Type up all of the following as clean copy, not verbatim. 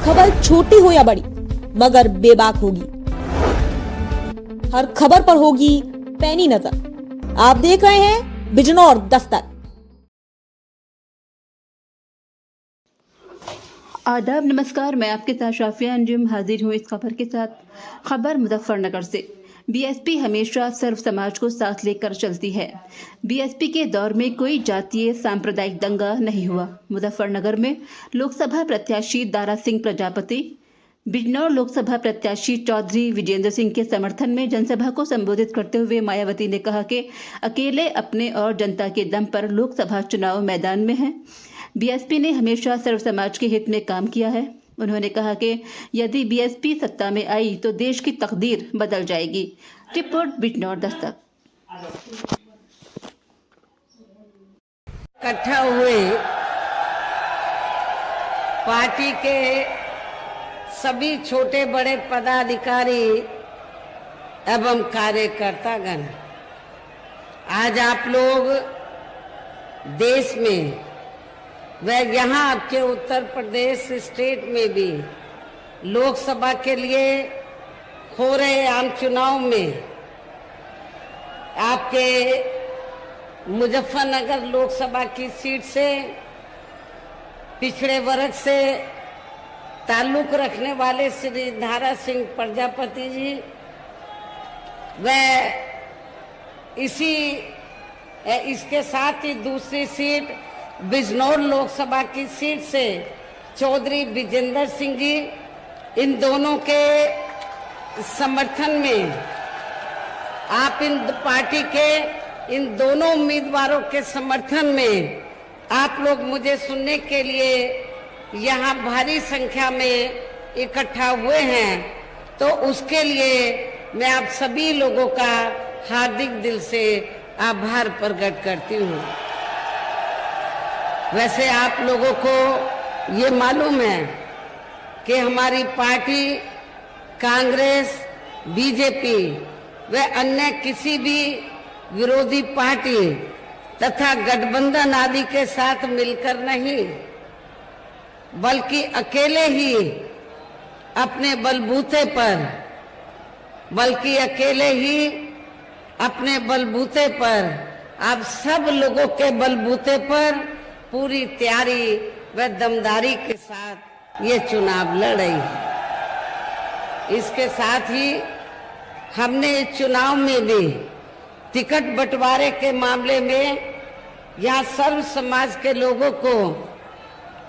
खबर छोटी हो या बड़ी मगर बेबाक होगी। हर खबर पर होगी पैनी नजर। आप देख रहे हैं बिजनौर दस्तक। आदाब, नमस्कार। मैं आपके साथ शाफिया अंजुम हाजिर हूँ इस खबर के साथ। खबर मुजफ्फरनगर से। बीएसपी हमेशा सर्व समाज को साथ लेकर चलती है। बीएसपी के दौर में कोई जातीय सांप्रदायिक दंगा नहीं हुआ। मुजफ्फरनगर में लोकसभा प्रत्याशी दारा सिंह प्रजापति, बिजनौर लोकसभा प्रत्याशी चौधरी विजेंद्र सिंह के समर्थन में जनसभा को संबोधित करते हुए मायावती ने कहा कि अकेले अपने और जनता के दम पर लोकसभा चुनाव मैदान में हैं। बीएसपी ने हमेशा सर्व समाज के हित में काम किया है। उन्होंने कहा कि यदि बीएसपी सत्ता में आई तो देश की तकदीर बदल जाएगी। रिपोर्ट बिजनौर दस्तक। इकट्ठा हुए पार्टी के सभी छोटे बड़े पदाधिकारी एवं कार्यकर्तागण, आज आप लोग देश में व यहाँ आपके उत्तर प्रदेश स्टेट में भी लोकसभा के लिए हो रहे आम चुनाव में आपके मुजफ्फरनगर लोकसभा की सीट से पिछड़े वर्ग से ताल्लुक रखने वाले श्री दारा सिंह प्रजापति जी व इसके साथ ही दूसरी सीट बिजनौर लोकसभा की सीट से चौधरी विजेंद्र सिंह जी, इन दोनों के समर्थन में आप इन पार्टी के इन दोनों उम्मीदवारों के समर्थन में आप लोग मुझे सुनने के लिए यहाँ भारी संख्या में इकट्ठा हुए हैं, तो उसके लिए मैं आप सभी लोगों का हार्दिक दिल से आभार प्रकट करती हूँ। वैसे आप लोगों को ये मालूम है कि हमारी पार्टी कांग्रेस, बीजेपी व अन्य किसी भी विरोधी पार्टी तथा गठबंधन आदि के साथ मिलकर नहीं, बल्कि अकेले ही अपने बलबूते पर आप सब लोगों के बलबूते पर पूरी तैयारी व दमदारी के साथ ये चुनाव लड़ रही है। इसके साथ ही हमने इस चुनाव में भी टिकट बंटवारे के मामले में यहाँ सर्व समाज के लोगों को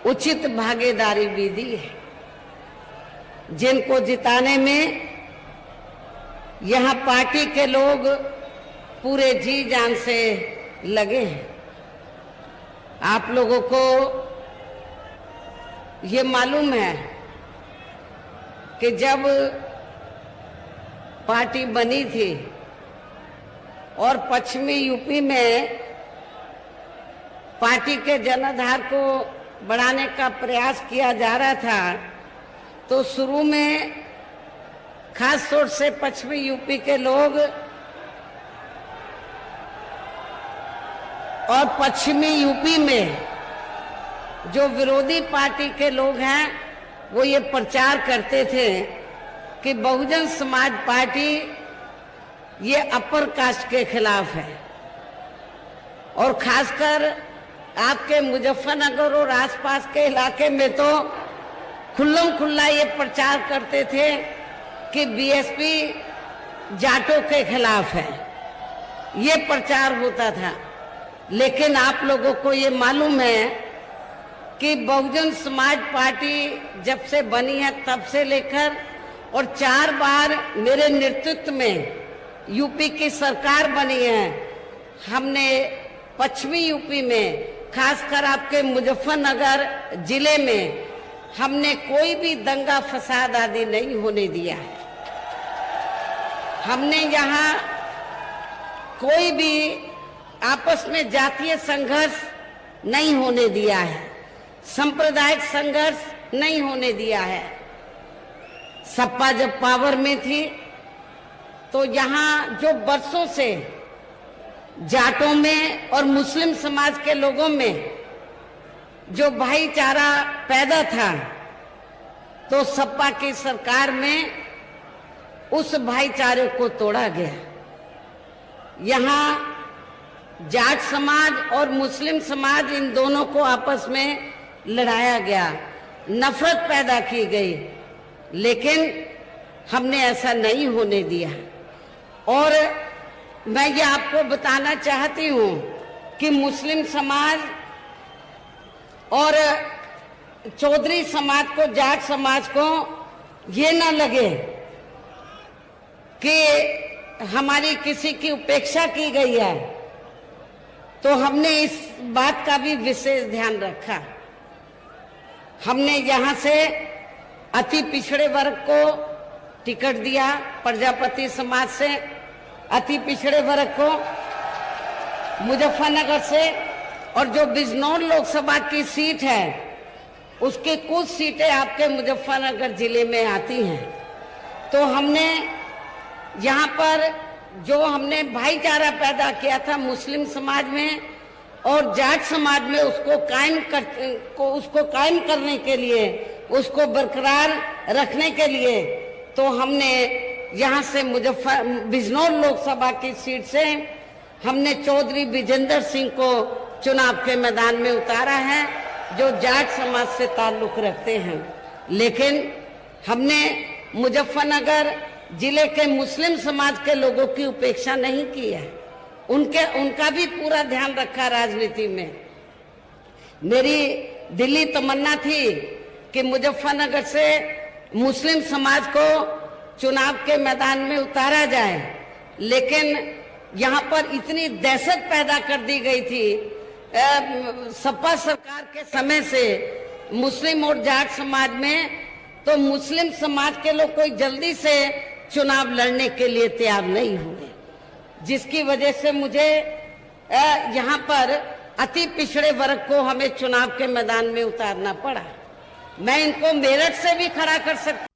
उचित भागीदारी भी दी है, जिनको जिताने में यहाँ पार्टी के लोग पूरे जी जान से लगे हैं। आप लोगों को ये मालूम है कि जब पार्टी बनी थी और पश्चिमी यूपी में पार्टी के जनाधार को बढ़ाने का प्रयास किया जा रहा था, तो शुरू में खास तौर से पश्चिमी यूपी के लोग और पश्चिमी यूपी में जो विरोधी पार्टी के लोग हैं वो ये प्रचार करते थे कि बहुजन समाज पार्टी ये अपर कास्ट के खिलाफ है, और खासकर आपके मुजफ्फरनगर और आसपास के इलाके में तो खुल्लम खुल्ला ये प्रचार करते थे कि बीएसपी जाटों के खिलाफ है। ये प्रचार होता था। लेकिन आप लोगों को ये मालूम है कि बहुजन समाज पार्टी जब से बनी है तब से लेकर और 4 बार मेरे नेतृत्व में यूपी की सरकार बनी है, हमने पश्चिमी यूपी में खासकर आपके मुजफ्फरनगर जिले में हमने कोई भी दंगा फसाद आदि नहीं होने दिया है। हमने यहाँ कोई भी आपस में जातीय संघर्ष नहीं होने दिया है, सांप्रदायिक संघर्ष नहीं होने दिया है। सपा जब पावर में थी तो यहाँ जो बरसों से जाटों में और मुस्लिम समाज के लोगों में जो भाईचारा पैदा था तो सपा की सरकार में उस भाईचारे को तोड़ा गया। यहाँ जाट समाज और मुस्लिम समाज इन दोनों को आपस में लड़ाया गया, नफरत पैदा की गई, लेकिन हमने ऐसा नहीं होने दिया। और मैं ये आपको बताना चाहती हूँ कि मुस्लिम समाज और चौधरी समाज को, जाट समाज को ये ना लगे कि हमारी किसी की उपेक्षा की गई है, तो हमने इस बात का भी विशेष ध्यान रखा। हमने यहाँ से अति पिछड़े वर्ग को टिकट दिया, प्रजापति समाज से अति पिछड़े वर्ग को मुजफ्फरनगर से, और जो बिजनौर लोकसभा की सीट है उसके कुछ सीटें आपके मुजफ्फरनगर जिले में आती हैं। तो हमने यहाँ पर जो हमने भाईचारा पैदा किया था मुस्लिम समाज में और जाट समाज में, उसको कायम करने के लिए, उसको बरकरार रखने के लिए, तो हमने यहाँ से बिजनौर लोकसभा की सीट से हमने चौधरी विजेंद्र सिंह को चुनाव के मैदान में उतारा है, जो जाट समाज से ताल्लुक रखते हैं। लेकिन हमने मुजफ्फरनगर जिले के मुस्लिम समाज के लोगों की उपेक्षा नहीं की है, उनका भी पूरा ध्यान रखा राजनीति में। मेरी दिली तमन्ना थी कि मुजफ्फरनगर से मुस्लिम समाज को चुनाव के मैदान में उतारा जाए, लेकिन यहाँ पर इतनी दहशत पैदा कर दी गई थी सपा सरकार के समय से मुस्लिम और जाट समाज में, तो मुस्लिम समाज के लोग कोई जल्दी से चुनाव लड़ने के लिए तैयार नहीं हुए, जिसकी वजह से मुझे यहाँ पर अति पिछड़े वर्ग को हमें चुनाव के मैदान में उतारना पड़ा। मैं इनको मेरठ से भी खड़ा कर सकती